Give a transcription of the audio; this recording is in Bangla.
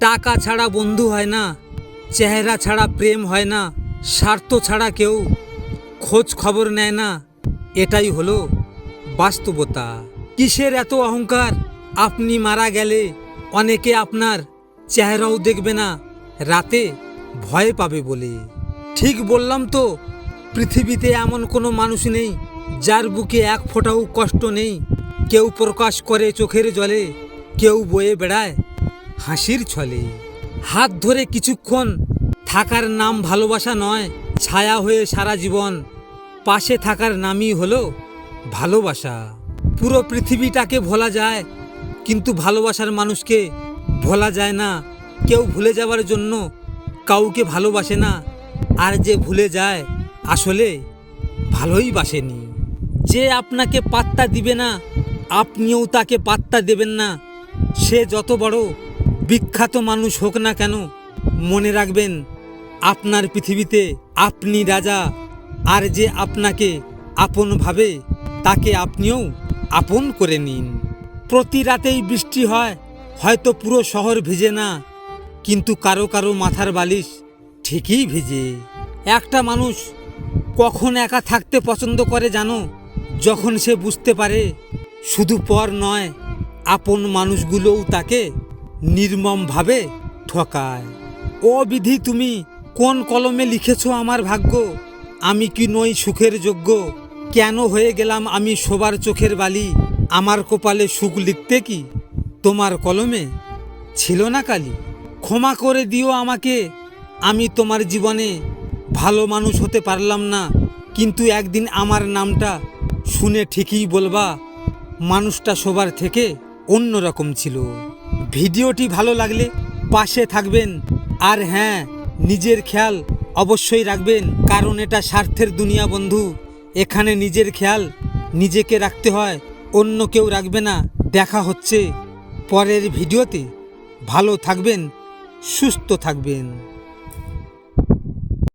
টাকা ছাড়া বন্ধু হয় না, চেহারা ছাড়া প্রেম হয় না, স্বার্থ ছাড়া কেউ খোঁজ খবর নেয় না। এটাই হলো বাস্তবতা। কিসের এত অহংকার? আপনি মারা গেলে অনেকে আপনার চেহারাও দেখবে না, রাতে ভয় পাবে বলে। ঠিক বললাম তো? পৃথিবীতে এমন কোনো মানুষ নেই যার বুকে এক ফোঁটাও কষ্ট নেই। কেউ প্রকাশ করে চোখের জলে, কেউ বয়ে বেড়ায় হাসির ছলে। হাত ধরে কিছুক্ষণ থাকার নাম ভালোবাসা নয়, ছায়া হয়ে সারা জীবন পাশে থাকার নামই হলো ভালোবাসা। পুরো পৃথিবীটাকে ভোলা যায়, কিন্তু ভালোবাসার মানুষকে ভোলা যায় না। কেউ ভুলে যাওয়ার জন্য কাউকে ভালোবাসে না, আর যে ভুলে যায় আসলে ভালোই বাসেনি। যে আপনাকে পাত্তা দিবে না, আপনিও তাকে পাত্তা দেবেন না। সে যত বড় বিখ্যাত মানুষ হোক না কেন, মনে রাখবেন আপনার পৃথিবীতে আপনি রাজা। আর যে আপনাকে আপন ভাবে, তাকে আপনিও আপন করে নিন। প্রতি রাতেই বৃষ্টি হয়, হয়তো পুরো শহর ভিজে না, কিন্তু কারো কারো মাথার বালিশ ঠিকই ভিজে। একটা মানুষ কখন একা থাকতে পছন্দ করে জানো? যখন সে বুঝতে পারে শুধু পর নয়, আপন মানুষগুলোও তাকে নির্মমভাবে ঠকায়। ও বিধি, তুমি কোন কলমে লিখেছো আমার ভাগ্য? আমি কি নই সুখের যোগ্য? কেন হয়ে গেলাম আমি সবার চোখের বালি? আমার কপালে সুখ লিখতে কি তোমার কলমে ছিল না কালি? ক্ষমা করে দিও আমাকে, আমি তোমার জীবনে ভালো মানুষ হতে পারলাম না, কিন্তু একদিন আমার নামটা শুনে ঠিকই বলবা মানুষটা সবার থেকে অন্যরকম ছিল। ভিডিওটি ভালো লাগলে পাশে থাকবেন, আর হ্যাঁ, নিজের খেয়াল অবশ্যই রাখবেন, কারণ এটা স্বার্থের দুনিয়া বন্ধু। এখানে নিজের খেয়াল নিজেকে রাখতে হয়, অন্য কেউ রাখবে না। দেখা হচ্ছে পরের ভিডিওতে। ভালো থাকবেন, সুস্থ থাকবেন।